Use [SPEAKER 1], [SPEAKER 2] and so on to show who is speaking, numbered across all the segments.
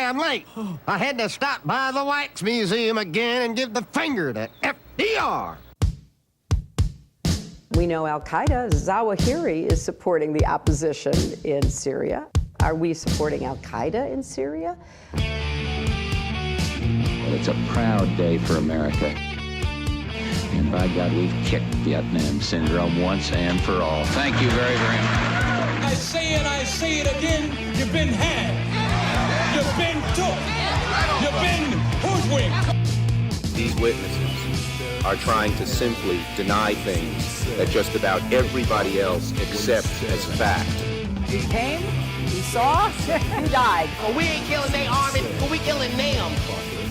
[SPEAKER 1] sorry I'm late. I had to stop by the Wax Museum again and give the finger to FDR.
[SPEAKER 2] We know Al-Qaeda, Zawahiri is supporting the opposition in Syria. Are we supporting Al-Qaeda in Syria?
[SPEAKER 3] Well, it's a proud day for America. And by God, we've kicked Vietnam syndrome once and for all. Thank you very, very much.
[SPEAKER 4] I say it again, you've been had. You've been took. You've been hoodwinked.
[SPEAKER 5] These witnesses are trying to simply deny things that just about everybody else accepts as fact.
[SPEAKER 2] He came, he saw, he died.
[SPEAKER 6] Well, we ain't killing their army, but we killing them.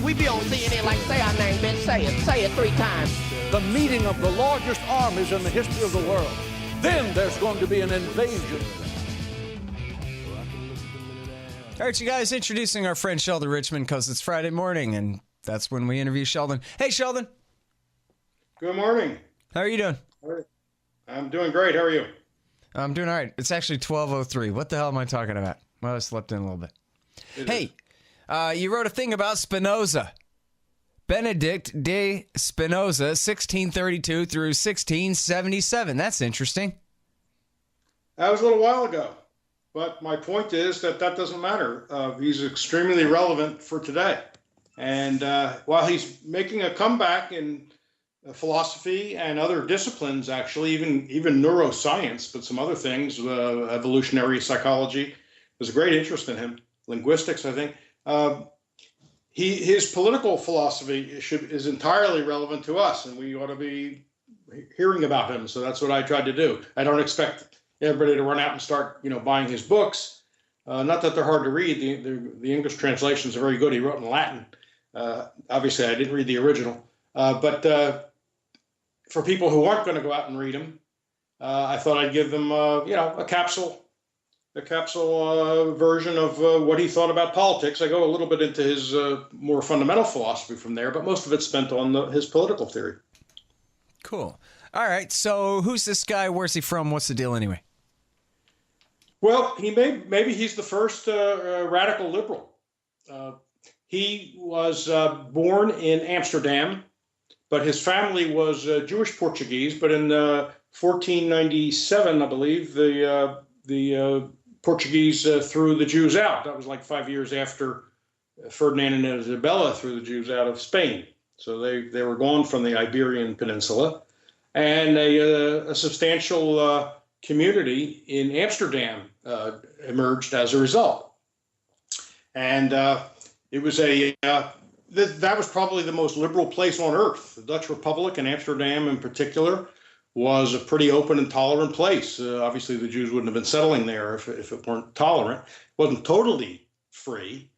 [SPEAKER 6] We be on CNN like, say our name, Ben, say it 3 times.
[SPEAKER 7] The meeting of the largest armies in the history of the world. Then there's going to be an invasion.
[SPEAKER 8] All right, you guys, introducing our friend Sheldon Richman because it's Friday morning, and that's when we interview Sheldon. Hey, Sheldon.
[SPEAKER 9] Good morning.
[SPEAKER 8] How are you doing?
[SPEAKER 9] I'm doing great. How are you?
[SPEAKER 8] I'm doing all right. It's actually 12:03. What the hell am I talking about? Well, I slept in a little bit. Hey, you wrote a thing about Spinoza. Benedict de Spinoza, 1632 through 1677. That's interesting.
[SPEAKER 9] That was a little while ago. But my point is that doesn't matter. He's extremely relevant for today. And while he's making a comeback in philosophy and other disciplines, actually, even neuroscience, but some other things, evolutionary psychology, there's a great interest in him. Linguistics, I think. His political philosophy is entirely relevant to us, and we ought to be hearing about him. So that's what I tried to do. I don't expect everybody to run out and start, buying his books. Not that they're hard to read. The English translations are very good. He wrote in Latin. Obviously, I didn't read the original. But for people who aren't going to go out and read them, I thought I'd give them, a capsule version of what he thought about politics. I go a little bit into his more fundamental philosophy from there, but most of it's spent on his political theory.
[SPEAKER 8] Cool. All right. So who's this guy? Where's he from? What's the deal anyway?
[SPEAKER 9] Well, maybe he's the first radical liberal. He was born in Amsterdam, but his family was Jewish Portuguese. But in 1497, I believe, the Portuguese threw the Jews out. That was like 5 years after Ferdinand and Isabella threw the Jews out of Spain. So they were gone from the Iberian Peninsula. And a substantial community in Amsterdam emerged as a result. And it was that was probably the most liberal place on earth. The Dutch Republic and Amsterdam in particular was a pretty open and tolerant place. Obviously, the Jews wouldn't have been settling there if it weren't tolerant. It wasn't totally free.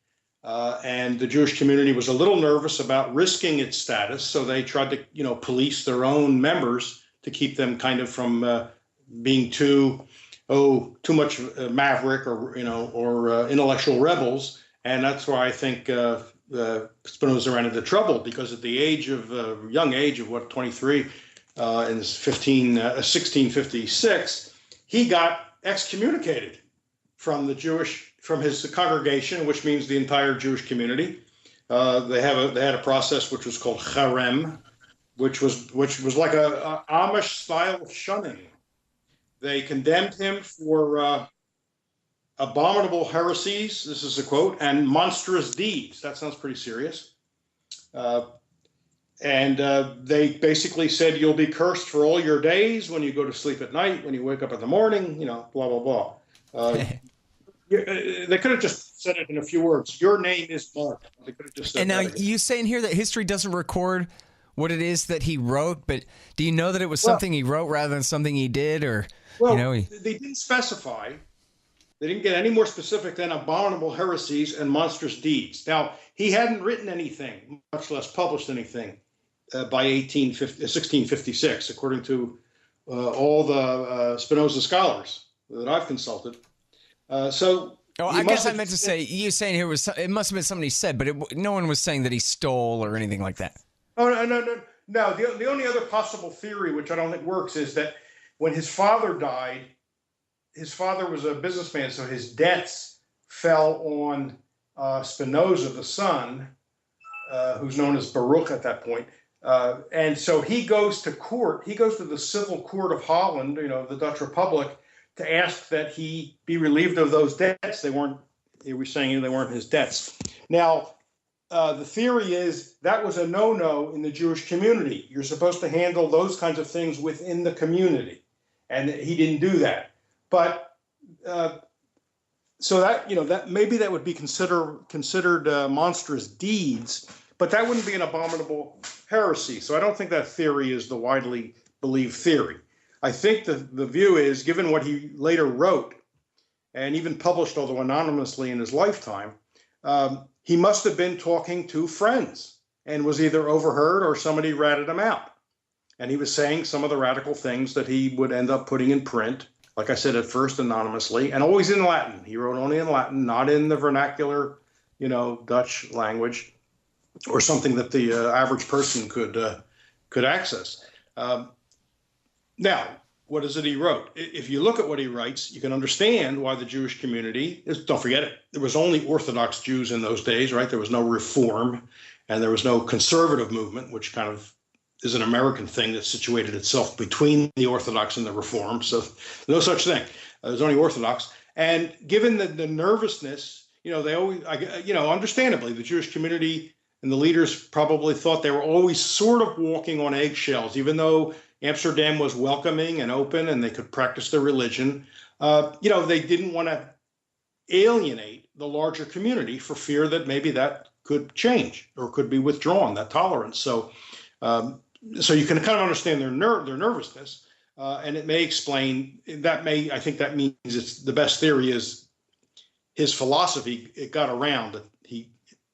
[SPEAKER 9] And the Jewish community was a little nervous about risking its status, so they tried to, police their own members to keep them kind of from being too much maverick or intellectual rebels. And that's why I think Spinoza ran into trouble, because at the young age of 23, in 1656, he got excommunicated from his congregation, which means the entire Jewish community. They had a process which was called cherem, which was like a Amish style shunning. They condemned him for abominable heresies. This is a quote, and monstrous deeds. That sounds pretty serious. And they basically said, you'll be cursed for all your days when you go to sleep at night, when you wake up in the morning, blah, blah, blah. They could have just said it in a few words. Your name is Mark. They could have just said. And now
[SPEAKER 8] you saying here that history doesn't record what it is that he wrote, but do you know that it was something he wrote rather than something he did, or
[SPEAKER 9] they didn't specify. They didn't get any more specific than abominable heresies and monstrous deeds. Now, he hadn't written anything, much less published anything, by 1656, according to all the Spinoza scholars that I've consulted. I
[SPEAKER 8] guess I meant to say, you saying here it must have been something he said, but no one was saying that he stole or anything like that.
[SPEAKER 9] Oh, no. The only other possible theory, which I don't think works, is that when his father died, his father was a businessman, so his debts fell on Spinoza, the son, who's known as Baruch at that point. And so he goes to court. He goes to the civil court of Holland, the Dutch Republic, to ask that he be relieved of those debts. They were saying they weren't his debts. Now, the theory is that was a no-no in the Jewish community. You're supposed to handle those kinds of things within the community. And he didn't do that. But so that maybe that would be considered monstrous deeds, but that wouldn't be an abominable heresy. So I don't think that theory is the widely believed theory. I think the view is, given what he later wrote and even published, although anonymously in his lifetime, he must have been talking to friends and was either overheard or somebody ratted him out. And he was saying some of the radical things that he would end up putting in print, like I said, at first anonymously, and always in Latin. He wrote only in Latin, not in the vernacular, Dutch language, or something that the average person could access. Now, what is it he wrote? If you look at what he writes, you can understand why the Jewish community is. Don't forget it. There was only Orthodox Jews in those days, right? There was no Reform, and there was no conservative movement, which kind of is an American thing that situated itself between the Orthodox and the Reform. So no such thing. There's only Orthodox. And given the nervousness, they always, understandably, the Jewish community and the leaders probably thought they were always sort of walking on eggshells, even though Amsterdam was welcoming and open and they could practice their religion. They didn't want to alienate the larger community for fear that maybe that could change or could be withdrawn, that tolerance. So you can kind of understand their nervousness, and it may explain that. I think that means it's the best theory is his philosophy. It got around that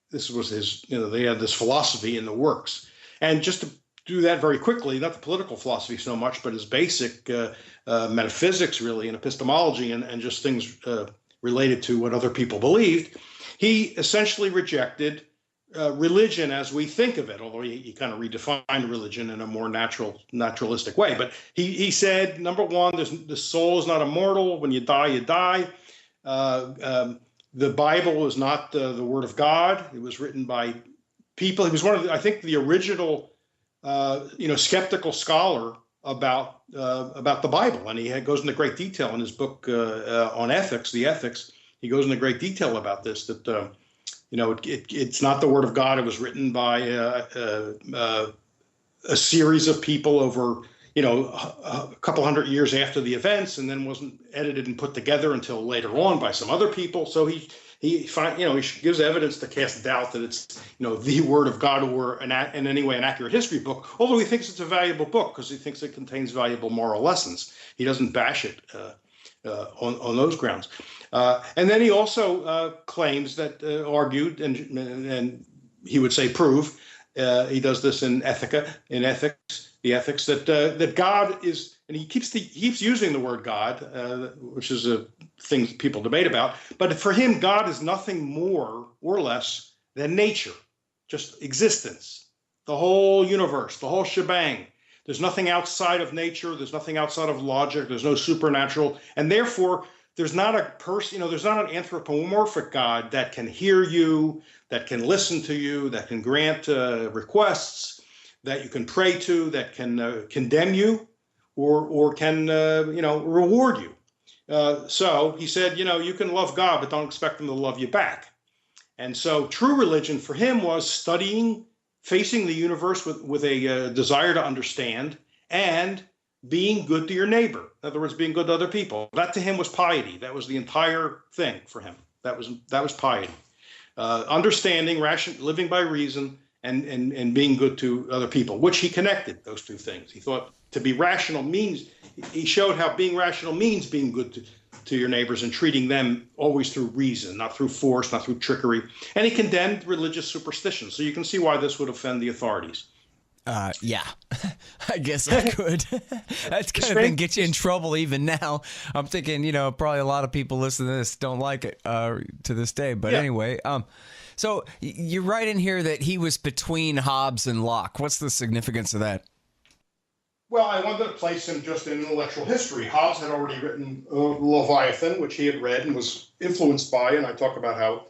[SPEAKER 9] this was his. They had this philosophy in the works, and just to do that very quickly, not the political philosophy so much, but his basic metaphysics, really, and epistemology, and just things related to what other people believed. He essentially rejected religion as we think of it, although he kind of redefined religion in a more naturalistic way. But he said, number one, the soul is not immortal. When you die, you die. The Bible is not the word of God. It was written by people. He was one of I think the original skeptical scholar about the Bible, and he goes into great detail in his book on ethics, The Ethics. He goes into great detail about this. That it's not the word of God. It was written by a series of people over a couple hundred years after the events, and then wasn't edited and put together until later on by some other people. So he gives evidence to cast doubt that it's the word of God or in any way an accurate history book. Although he thinks it's a valuable book because he thinks it contains valuable moral lessons. He doesn't bash it on those grounds. And then he also claims that argued and he would say prove. He does this in the ethics that God is, and he keeps using the word God, which is a thing people debate about. But for him, God is nothing more or less than nature, just existence, the whole universe, the whole shebang. There's nothing outside of nature. There's nothing outside of logic. There's no supernatural, and therefore there's not a person. There's not an anthropomorphic God that can hear you, that can listen to you, that can grant requests, that you can pray to, that can condemn you, or can reward you. So he said, you can love God, but don't expect him to love you back. And so true religion for him was studying, facing the universe with a desire to understand, and being good to your neighbor. In other words, being good to other people. That to him was piety. That was the entire thing for him. That was piety. Understanding, living by reason, and being good to other people, which he connected those two things. He thought to be rational means, he showed how being rational means being good to your neighbors and treating them always through reason, not through force, not through trickery. And he condemned religious superstition. So you can see why this would offend the authorities.
[SPEAKER 8] Yeah, I guess I could. That's kind of thing get you in trouble even now. I'm thinking, probably a lot of people listening to this don't like it to this day. But anyway, so you write in here that he was between Hobbes and Locke. What's the significance of that?
[SPEAKER 9] Well, I wanted to place him just in intellectual history. Hobbes had already written Leviathan, which he had read and was influenced by, and I talk about how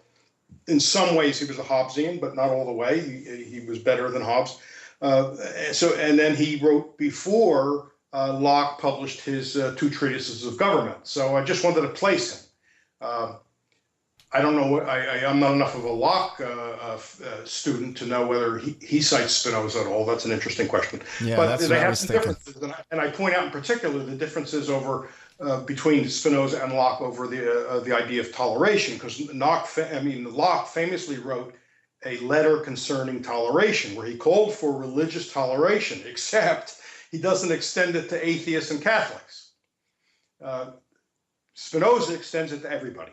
[SPEAKER 9] in some ways he was a Hobbesian, but not all the way. He was better than Hobbes. And then he wrote before Locke published his two treatises of government. So I just wanted to place him. I don't know I'm not enough of a Locke student to know whether he cites Spinoza at all. That's an interesting question.
[SPEAKER 8] Yeah,
[SPEAKER 9] but
[SPEAKER 8] that's
[SPEAKER 9] they
[SPEAKER 8] what I
[SPEAKER 9] have
[SPEAKER 8] was
[SPEAKER 9] some
[SPEAKER 8] thinking.
[SPEAKER 9] differences, and I point out in particular the differences over between Spinoza and Locke over the idea of toleration, because Locke famously wrote a letter concerning toleration where he called for religious toleration, except he doesn't extend it to atheists and Catholics. Spinoza extends it to everybody.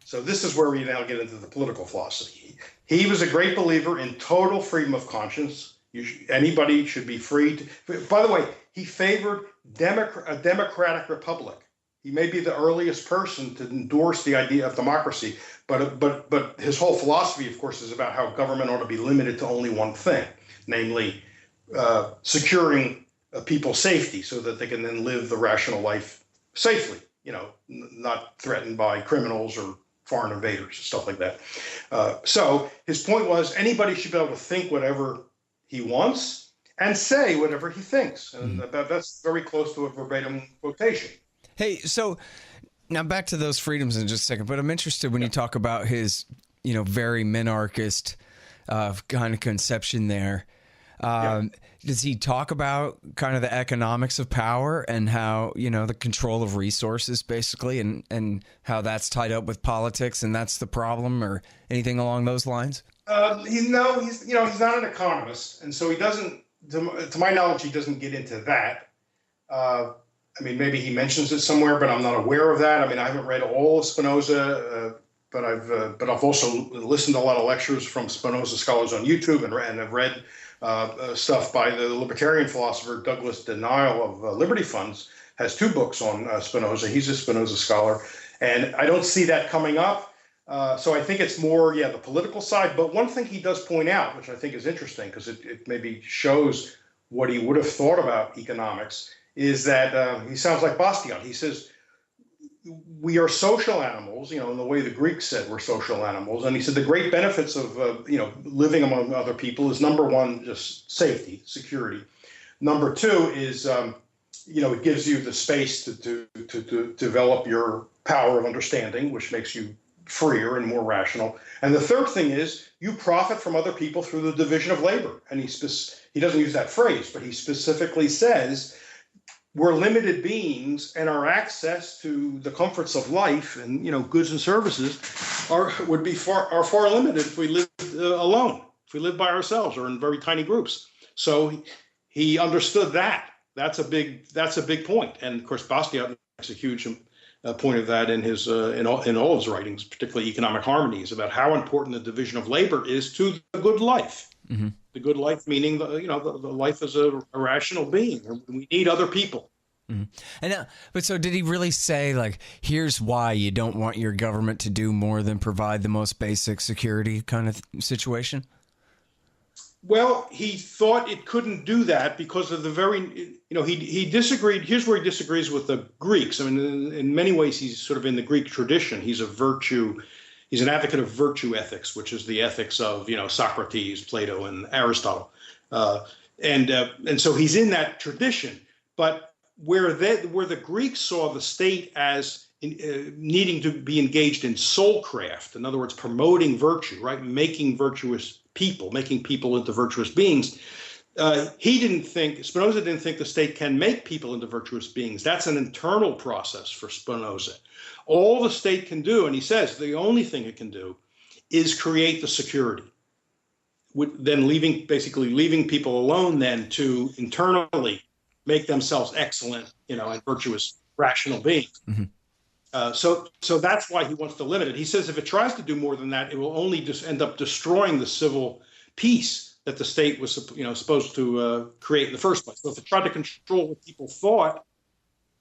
[SPEAKER 9] So this is where we now get into the political philosophy. He was a great believer in total freedom of conscience. Anybody should be free to. By the way, he favored a democratic republic. He may be the earliest person to endorse the idea of democracy, but his whole philosophy, of course, is about how government ought to be limited to only one thing, namely securing people's safety so that they can then live the rational life safely, not threatened by criminals or foreign invaders, stuff like that. So his point was anybody should be able to think whatever he wants and say whatever he thinks. And that's very close to a verbatim quotation.
[SPEAKER 8] Hey, so now back to those freedoms in just a second, but I'm interested when you talk about his, very minarchist kind of conception there. Does he talk about kind of the economics of power and how, the control of resources basically and how that's tied up with politics and that's the problem or anything along those lines?
[SPEAKER 9] He's not an economist. And so he doesn't, to my knowledge, he doesn't get into that. Maybe he mentions it somewhere, but I'm not aware of that. I haven't read all of Spinoza, but I've also listened to a lot of lectures from Spinoza scholars on YouTube and I've read stuff by the libertarian philosopher Douglas Denial of Liberty Funds, has 2 books on Spinoza. He's a Spinoza scholar, and I don't see that coming up. So I think it's more, the political side. But one thing he does point out, which I think is interesting because it maybe shows what he would have thought about economics, is that he sounds like Bastiat. He says, we are social animals, in the way the Greeks said we're social animals. And he said the great benefits of, living among other people is, number one, just safety, security. Number 2 is, it gives you the space to develop your power of understanding, which makes you freer and more rational. And the third thing is you profit from other people through the division of labor. And he doesn't use that phrase, but he specifically says we're limited beings, and our access to the comforts of life and goods and services are far limited if we live alone, if we live by ourselves or in very tiny groups. So he understood that. That's a big point. And of course, Bastiat makes a huge point of that in his in all his writings, particularly Economic Harmonies, about how important the division of labor is to the good life. Mm-hmm. The good life, meaning the life as a rational being. We need other people.
[SPEAKER 8] Mm-hmm. And but so did he really say, like, here's why you don't want your government to do more than provide the most basic security kind of situation?
[SPEAKER 9] Well, he thought it couldn't do that because of the very, he disagreed. Here's where he disagrees with the Greeks. In many ways, he's sort of in the Greek tradition. He's an advocate of virtue ethics, which is the ethics of, Socrates, Plato, and Aristotle. And so he's in that tradition. But where the Greeks saw the state as needing to be engaged in soulcraft, in other words, promoting virtue, right, making virtuous people, making people into virtuous beings, Spinoza didn't think the state can make people into virtuous beings. That's an internal process for Spinoza. All the state can do, and he says the only thing it can do, is create the security. Then leaving people alone then to internally make themselves excellent, and virtuous, rational beings. Mm-hmm. So that's why he wants to limit it. He says if it tries to do more than that, it will only just end up destroying the civil peace that the state was, supposed to create in the first place. So if it tried to control what people thought,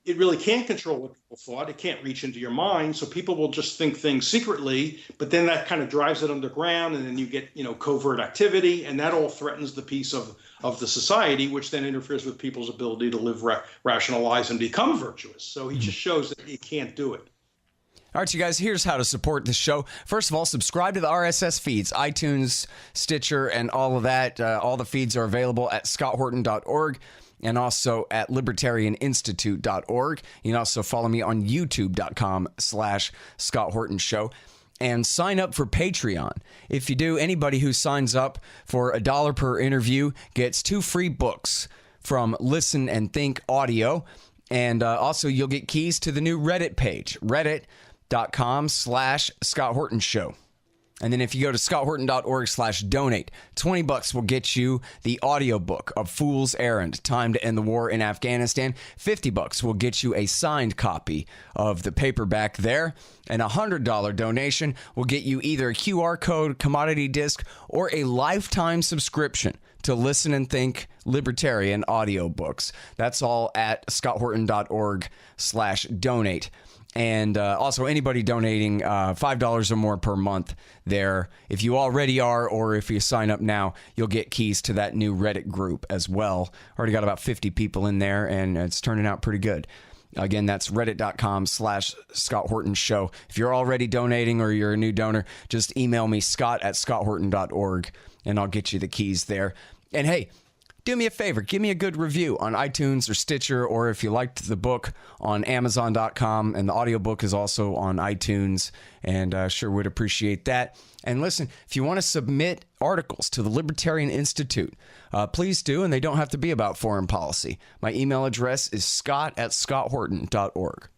[SPEAKER 9] it really can't control what people thought. It can't reach into your mind. So people will just think things secretly, but then that kind of drives it underground, and then you get, covert activity, and that all threatens the peace of the society, which then interferes with people's ability to live, rational lives, and become virtuous. So he just shows that he can't do it.
[SPEAKER 8] All right, you guys, here's how to support the show. First of all, subscribe to the RSS feeds, iTunes, Stitcher, and all of that. All the feeds are available at scotthorton.org and also at libertarianinstitute.org. You can also follow me on youtube.com/Scott Horton Show. And sign up for Patreon. If you do, anybody who signs up for $1 per interview gets 2 free books from Listen and Think Audio. And also, you'll get keys to the new Reddit page, reddit.com/Scott Horton Show. And then if you go to scotthorton.org/donate, $20 will get you the audiobook of Fool's Errand, Time to End the War in Afghanistan. $50 will get you a signed copy of the paperback there. And a $100 donation will get you either a QR code, commodity disc, or a lifetime subscription to Listen and Think Libertarian audiobooks. That's all at scotthorton.org/donate. And also anybody donating $5 or more per month there. If you already are, or if you sign up now, you'll get keys to that new Reddit group as well. Already got about 50 people in there, and it's turning out pretty good. Again, that's reddit.com/Scott Horton Show. If you're already donating or you're a new donor, just email me, scott@scotthorton.org, and I'll get you the keys there. And hey, do me a favor, give me a good review on iTunes or Stitcher, or if you liked the book, on Amazon.com, and the audiobook is also on iTunes, and sure would appreciate that. And listen, if you want to submit articles to the Libertarian Institute, please do, and they don't have to be about foreign policy. My email address is scott@scotthorton.org.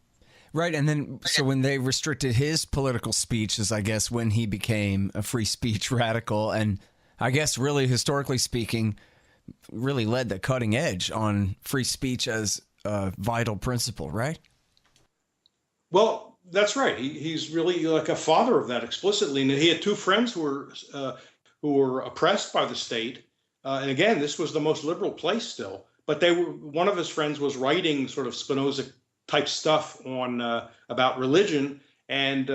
[SPEAKER 8] Right, and then, so when they restricted his political speech is, I guess, when he became a free speech radical, and I guess really, historically speaking, really led the cutting edge on free speech as a vital principle, right?
[SPEAKER 9] Well, that's right. He's really like a father of that explicitly. And he had 2 friends who were oppressed by the state. And again, this was the most liberal place still. But one of his friends was writing sort of Spinoza type stuff on about religion, and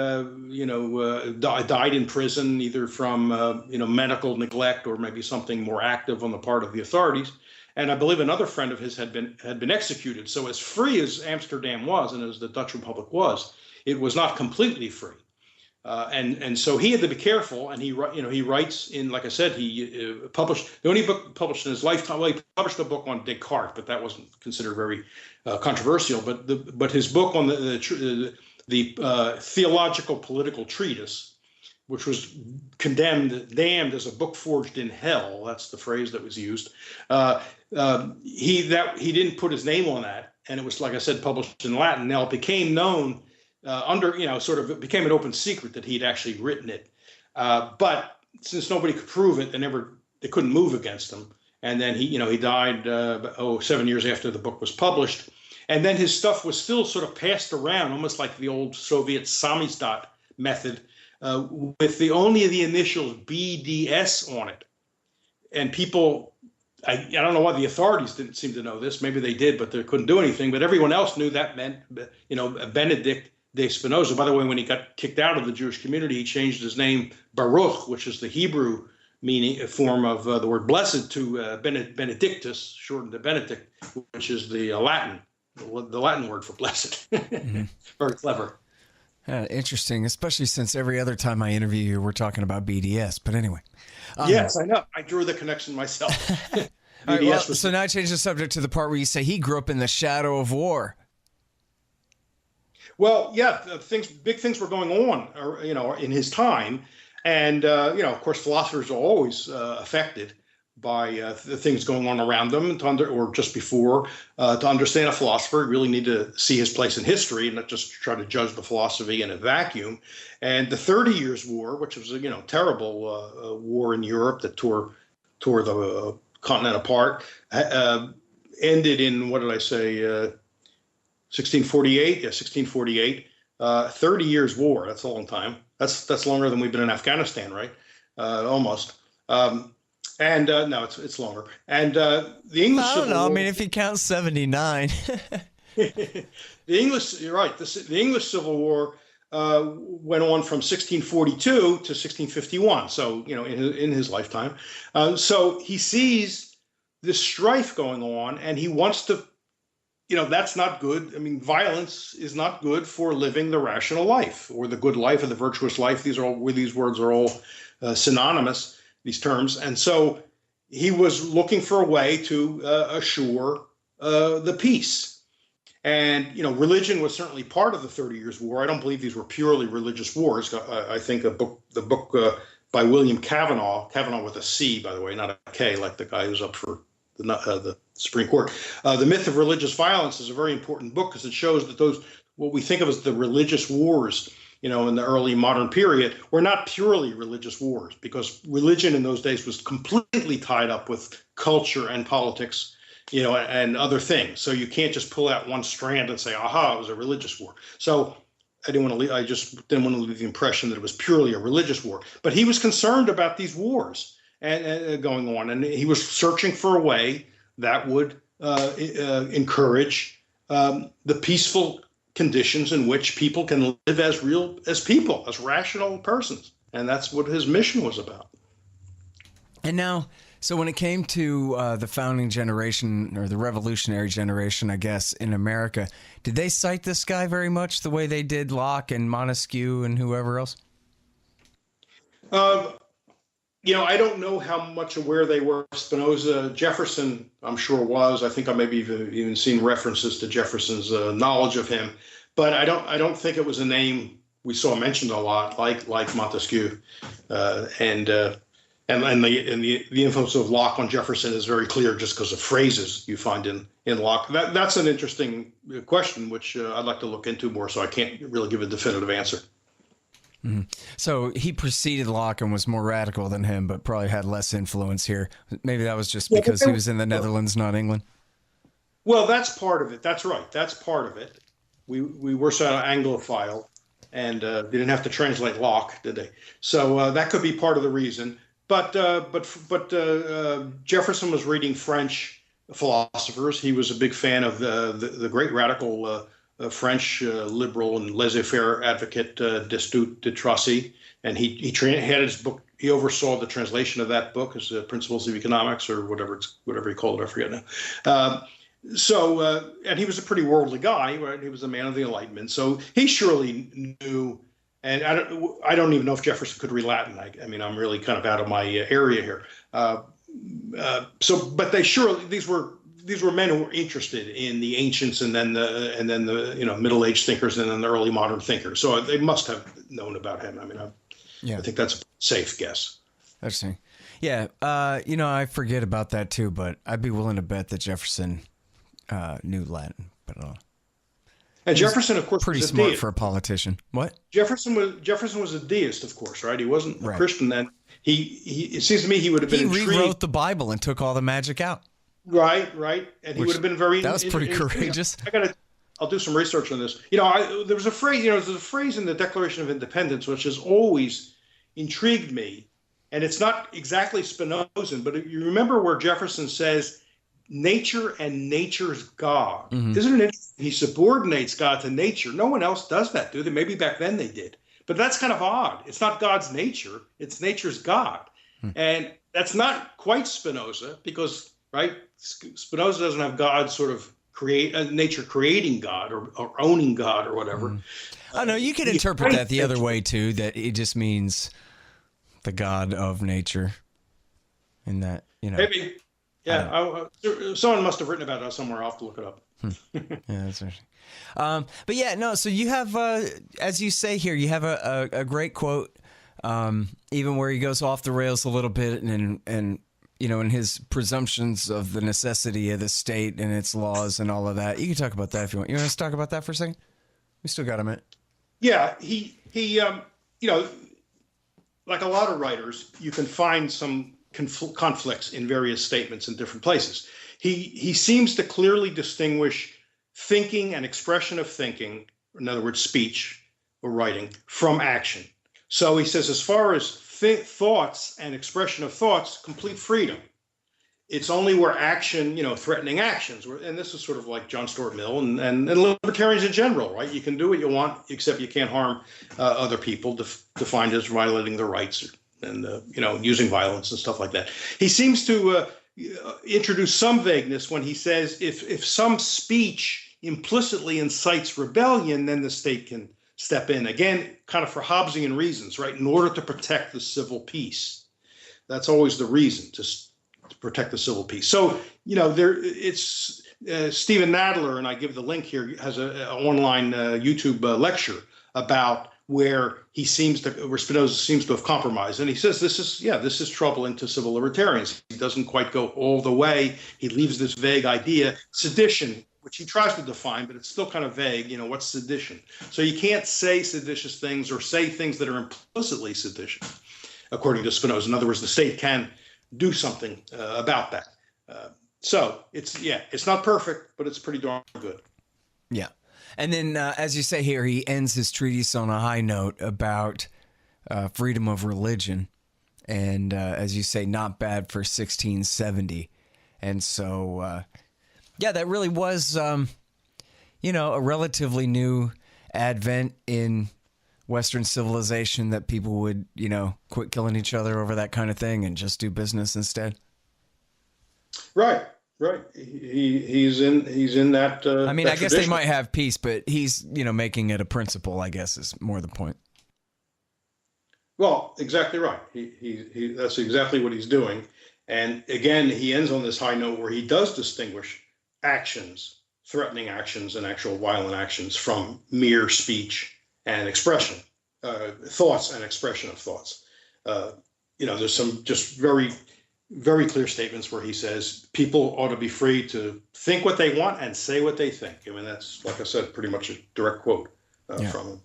[SPEAKER 9] died in prison either from medical neglect or maybe something more active on the part of the authorities. And I believe another friend of his had been executed. So as free as Amsterdam was, and as the Dutch Republic was, it was not completely free. And so he had to be careful. And he writes in, like I said, he published the only book published in his lifetime. Well, he published a book on Descartes, but that wasn't considered very controversial. But his book on the theological political treatise, which was damned as a book forged in hell. That's the phrase that was used. He didn't put his name on that, and it was, like I said, published in Latin. Now it became known it became an open secret that he'd actually written it. But since nobody could prove it, they couldn't move against him. And then he died 7 years after the book was published. And then his stuff was still sort of passed around, almost like the old Soviet samizdat method, with only the initials BDS on it. And people, I don't know why the authorities didn't seem to know this. Maybe they did, but they couldn't do anything. But everyone else knew that meant, Benedict de Spinoza. By the way, when he got kicked out of the Jewish community, he changed his name Baruch, which is the Hebrew form of the word blessed, to Benedictus, shortened to Benedict, which is the Latin word for blessed. Mm-hmm. Very clever.
[SPEAKER 8] Interesting, especially since every other time I interview you, we're talking about BDS. But anyway.
[SPEAKER 9] Yes, I know. I drew the connection myself.
[SPEAKER 8] All right, so now I change the subject to the part where you say he grew up in the shadow of war.
[SPEAKER 9] Well, yeah, big things were going on, in his time. And, of course, philosophers are always affected by the things going on around them, or just before. To understand a philosopher, you really need to see his place in history and not just try to judge the philosophy in a vacuum. And the 30 Years' War, which was a terrible war in Europe that tore the continent apart, ended in, 1648? Yeah, 1648. 30 Years' War, that's a long time. That's longer than we've been in Afghanistan, right? Almost. No, it's longer. And the English
[SPEAKER 8] Civil War. I mean, if you count 79.
[SPEAKER 9] You're right. The English Civil War went on from 1642 to 1651. So, in his lifetime. So he sees this strife going on, and he wants to that's not good. I mean, violence is not good for living the rational life or the good life or the virtuous life. These words are all synonymous, these terms. And so he was looking for a way to assure the peace. And, religion was certainly part of the 30 Years' War. I don't believe these were purely religious wars. I think the book by William Kavanaugh with a C, by the way, not a K, like the guy who's up for the Supreme Court. The Myth of Religious Violence is a very important book because it shows that what we think of as the religious wars, in the early modern period, were not purely religious wars, because religion in those days was completely tied up with culture and politics, and other things. So you can't just pull out one strand and say, aha, it was a religious war. So I just didn't want to leave the impression that it was purely a religious war. But he was concerned about these wars and going on, and he was searching for a way that would encourage the peaceful conditions in which people can live as people, as rational persons. And that's what his mission was about.
[SPEAKER 8] And now, so when it came to the founding generation, or the revolutionary generation, I guess, in America, did they cite this guy very much the way they did Locke and Montesquieu and whoever else?
[SPEAKER 9] I don't know how much aware they were of Spinoza. Jefferson, I'm sure, was. I think I maybe even seen references to Jefferson's knowledge of him, but I don't think it was a name we saw mentioned a lot, like Montesquieu, and the influence of Locke on Jefferson is very clear just because of phrases you find in Locke. That's an interesting question, which I'd like to look into more, so I can't really give a definitive answer.
[SPEAKER 8] Mm-hmm. So he preceded Locke and was more radical than him, but probably had less influence here. Maybe that was just because he was in the Netherlands, not England.
[SPEAKER 9] Well, that's part of it. That's right. That's part of it. We were sort of Anglophile, and they didn't have to translate Locke, did they? So that could be part of the reason. But Jefferson was reading French philosophers. He was a big fan of the great radical French liberal and laissez-faire advocate Destutt de Tracy, and he had his book. He oversaw the translation of that book as Principles of Economics, or whatever he called it. I forget now. And he was a pretty worldly guy, right? He was a man of the Enlightenment, so he surely knew. And I don't even know if Jefferson could read Latin. I mean, I'm really kind of out of my area here. But they surely these were men who were interested in the ancients, and then the Middle-aged thinkers, and then the early modern thinkers. So they must have known about him. I mean, I think that's a safe guess.
[SPEAKER 8] Interesting. Yeah. I forget about that too, but I'd be willing to bet that Jefferson knew Latin, but.
[SPEAKER 9] And Jefferson, of course,
[SPEAKER 8] pretty
[SPEAKER 9] was
[SPEAKER 8] smart
[SPEAKER 9] deist.
[SPEAKER 8] For a politician. What?
[SPEAKER 9] Jefferson was a deist, of course, right? He wasn't a Christian then. It seems to me he would have been intrigued.
[SPEAKER 8] He rewrote the Bible and took all the magic out.
[SPEAKER 9] Right, and he would have been very.
[SPEAKER 8] That was pretty courageous.
[SPEAKER 9] I'll do some research on this. There was a phrase. There's a phrase in the Declaration of Independence which has always intrigued me, and it's not exactly Spinozan, but you remember where Jefferson says, "Nature and nature's God." Mm-hmm. Isn't it interesting? He subordinates God to nature. No one else does that, do they? Maybe back then they did, but that's kind of odd. It's not God's nature; it's nature's God, and that's not quite Spinoza, because Spinoza doesn't have God sort of nature creating God or owning God or whatever.
[SPEAKER 8] I know you could interpret that the other way too, that it just means the God of nature, and that
[SPEAKER 9] maybe. Yeah, someone must have written about it somewhere. I'll have to look it up.
[SPEAKER 8] Yeah, that's interesting. But yeah, no. So you have, as you say here, you have a great quote, even where he goes off the rails a little bit, and in his presumptions of the necessity of the state and its laws and all of that. You can talk about that if you want. You want us to talk about that for a second? We still got a minute.
[SPEAKER 9] Yeah, he like a lot of writers, you can find some conflicts in various statements in different places. He seems to clearly distinguish thinking and expression of thinking, in other words, speech or writing, from action. So he says, as far as thoughts and expression of thoughts, complete freedom. It's only where action, threatening actions, and this is sort of like John Stuart Mill and libertarians in general, right? You can do what you want, except you can't harm other people, defined as violating their rights and using violence and stuff like that. He seems to introduce some vagueness when he says if some speech implicitly incites rebellion, then the state can step in. Again, kind of for Hobbesian reasons, right? In order to protect the civil peace. That's always the reason, to protect the civil peace. So, it's Stephen Nadler, and I give the link here, has an online YouTube lecture about where Spinoza seems to have compromised. And he says this is troubling to civil libertarians. He doesn't quite go all the way. He leaves this vague idea, sedition, which he tries to define, but it's still kind of vague. What's sedition? So you can't say seditious things or say things that are implicitly seditious, according to Spinoza. In other words, the state can do something about that. So it's not perfect, but it's pretty darn good.
[SPEAKER 8] Yeah. And then, as you say here, he ends his treatise on a high note about freedom of religion. And as you say, not bad for 1670. And so, that really was, a relatively new advent in Western civilization, that people would, quit killing each other over that kind of thing and just do business instead.
[SPEAKER 9] Right. He's in that.
[SPEAKER 8] I mean,
[SPEAKER 9] that
[SPEAKER 8] I guess they might have peace, but he's, making it a principle, I guess, is more the point.
[SPEAKER 9] Well, exactly right. He that's exactly what he's doing. And again, he ends on this high note where he does distinguish actions, threatening actions and actual violent actions, from mere speech and expression, thoughts and expression of thoughts. There's some just very, very clear statements where he says people ought to be free to think what they want and say what they think. I mean, that's, like I said, pretty much a direct quote from him.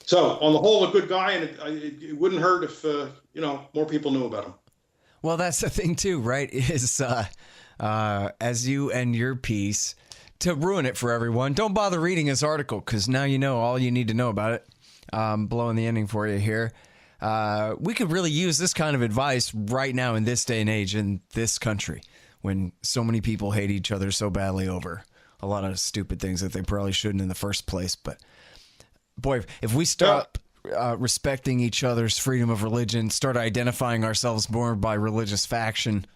[SPEAKER 9] So on the whole, a good guy, and it wouldn't hurt if, more people knew about him.
[SPEAKER 8] Well, that's the thing too, right? Is as you end your piece, to ruin it for everyone, don't bother reading his article, because now you know all you need to know about it. Blowing the ending for you here. We could really use this kind of advice right now in this day and age in this country, when so many people hate each other so badly over a lot of stupid things that they probably shouldn't in the first place. But boy, if we stop respecting each other's freedom of religion, start identifying ourselves more by religious faction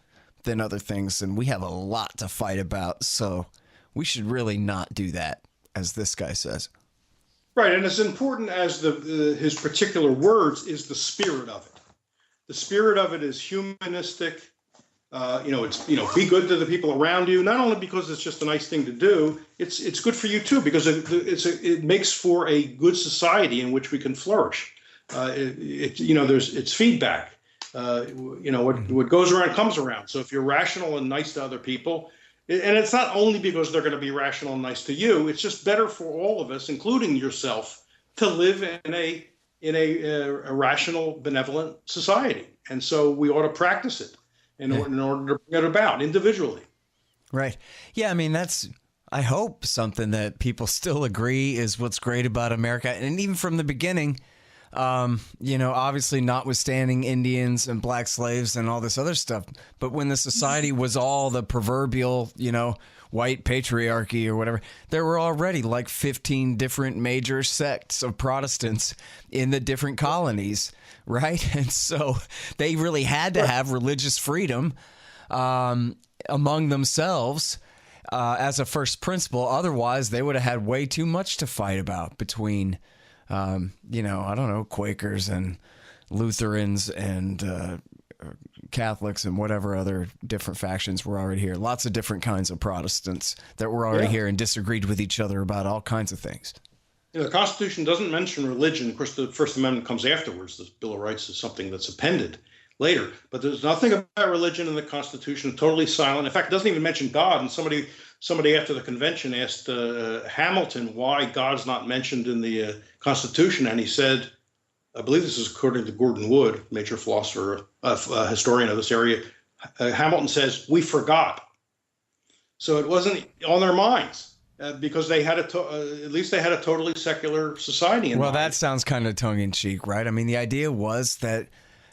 [SPEAKER 8] than other things, and we have a lot to fight about. So we should really not do that, as this guy says.
[SPEAKER 9] Right, and as important as his particular words is the spirit of it. The spirit of it is humanistic. It's be good to the people around you. Not only because it's just a nice thing to do, it's good for you too, because it makes for a good society in which we can flourish. It's feedback. What goes around comes around. So if you're rational and nice to other people. And it's not only because they're going to be rational and nice to you. It's just better for all of us, including yourself, to live in a rational, benevolent society. And so we ought to practice it in order to bring it about individually.
[SPEAKER 8] Right. Yeah. I mean, that's, I hope, something that people still agree is what's great about America. And even from the beginning, obviously notwithstanding Indians and black slaves and all this other stuff, but when the society was all the proverbial, white patriarchy or whatever, there were already like 15 different major sects of Protestants in the different colonies, right? And so they really had to have religious freedom among themselves as a first principle. Otherwise, they would have had way too much to fight about between Quakers and Lutherans and Catholics and whatever other different factions were already here. Lots of different kinds of Protestants that were already here and disagreed with each other about all kinds of things.
[SPEAKER 9] The Constitution doesn't mention religion. Of course, the First Amendment comes afterwards. The Bill of Rights is something that's appended later. But there's nothing about religion in the Constitution, totally silent. In fact, it doesn't even mention God. And somebody after the convention asked Hamilton why God's not mentioned in the Constitution, and he said, I believe this is according to Gordon Wood, major philosopher, historian of this area. Hamilton says, we forgot. So it wasn't on their minds because they had at least they had a totally secular society in mind.
[SPEAKER 8] That sounds kind of tongue in cheek, right? I mean, the idea was that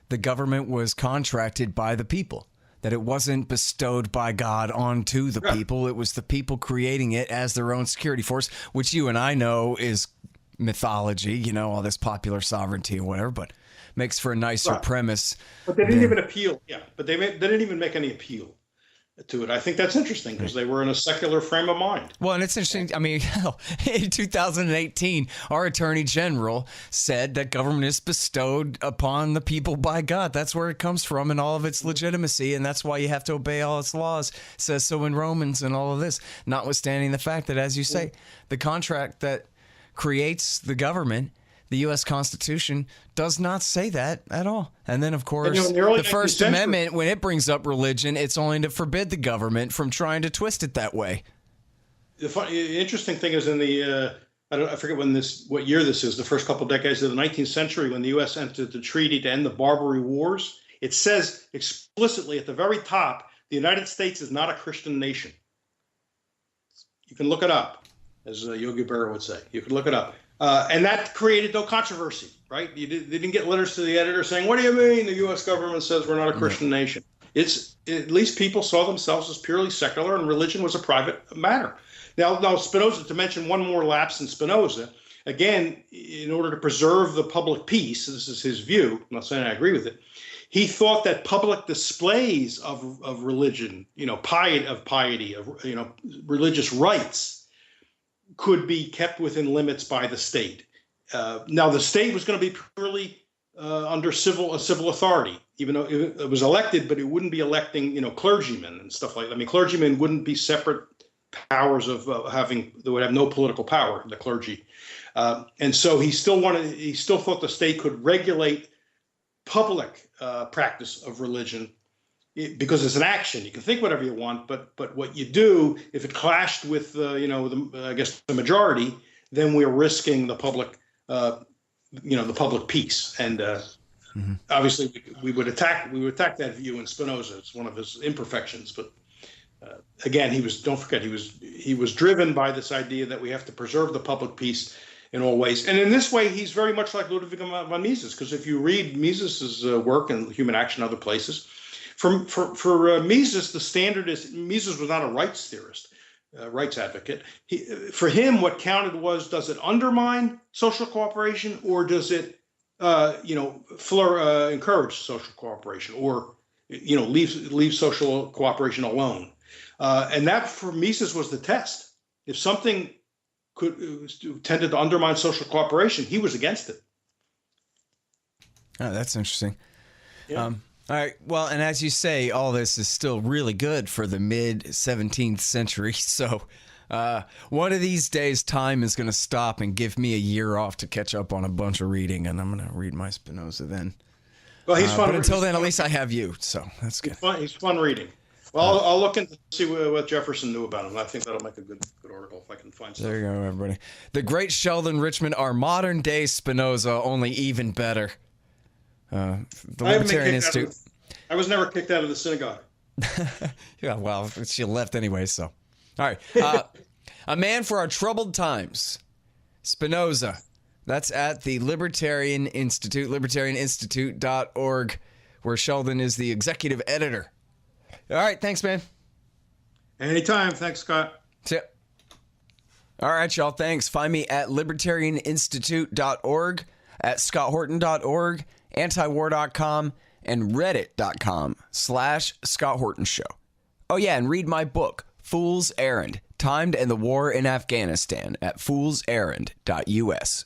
[SPEAKER 8] the government was contracted by the people, that it wasn't bestowed by God onto the people. It was the people creating it as their own security force, which you and I know is mythology, all this popular sovereignty and whatever, but makes for a nicer premise.
[SPEAKER 9] But they didn't even appeal. Yeah, but they didn't even make any appeal. to it. I think that's interesting because they were in a secular frame of mind.
[SPEAKER 8] Well, and it's interesting. I mean, in 2018, our attorney general said that government is bestowed upon the people by God. That's where it comes from and all of its legitimacy. And that's why you have to obey all its laws. It says so in Romans and all of this, notwithstanding the fact that, as you say, the contract that creates the government, the U.S. Constitution, does not say that at all. And then, of course, the First Amendment, when it brings up religion, it's only to forbid the government from trying to twist it that way.
[SPEAKER 9] The interesting thing is in the, I forget what year this is, the first couple of decades of the 19th century, when the U.S. entered the treaty to end the Barbary Wars, it says explicitly at the very top, the United States is not a Christian nation. You can look it up, as Yogi Berra would say. You can look it up. And that created no controversy, right? They didn't get letters to the editor saying, what do you mean the U.S. government says we're not a Christian nation? It's at least people saw themselves as purely secular, and religion was a private matter. Now Spinoza, to mention one more lapse in Spinoza, again, in order to preserve the public peace, this is his view, I'm not saying I agree with it, he thought that public displays of religion, piety, religious rites, could be kept within limits by the state. Now, the state was going to be purely under civil authority, even though it was elected, but it wouldn't be electing, clergymen and stuff like that. I mean, clergymen wouldn't be separate powers of they would have no political power, the clergy. And so he still thought the state could regulate public practice of religion, because it's an action. You can think whatever you want, but what you do, if it clashed with the majority, then we're risking the public peace. And obviously we would attack that view in Spinoza. It's one of his imperfections, but again, he was driven by this idea that we have to preserve the public peace in all ways. And in this way, he's very much like Ludwig von Mises, because if you read Mises's work in Human Action and other places, for Mises, the standard is, Mises was not a rights theorist, rights advocate. For him, what counted was, does it undermine social cooperation, or does it, encourage social cooperation, or, leave social cooperation alone? And that, for Mises, was the test. If something tended to undermine social cooperation, he was against it.
[SPEAKER 8] Oh, that's interesting. Yeah. All right. Well, and as you say, all this is still really good for the mid-17th century. So one of these days, time is going to stop and give me a year off to catch up on a bunch of reading, and I'm going to read my Spinoza then.
[SPEAKER 9] Well, he's fun.
[SPEAKER 8] But until then, at least I have you, so that's good.
[SPEAKER 9] He's fun reading. Well, I'll look into see what Jefferson knew about him. I think that'll make a good article if I can find something.
[SPEAKER 8] There you go, everybody. The great Sheldon Richman, our modern-day Spinoza, only even better. The Libertarian Institute.
[SPEAKER 9] I was never kicked out of the synagogue.
[SPEAKER 8] Yeah, well, she left anyway, so. All right. A man for our troubled times, Spinoza. That's at the Libertarian Institute, libertarianinstitute.org, where Sheldon is the executive editor. All right, thanks, man.
[SPEAKER 9] Anytime. Thanks, Scott.
[SPEAKER 8] Yep. All right, y'all, thanks. Find me at libertarianinstitute.org, at scotthorton.org, antiwar.com, and reddit.com/Scott Horton Show. Oh, yeah, and read my book, Fool's Errand, Time to End the War in Afghanistan, at foolserrand.us.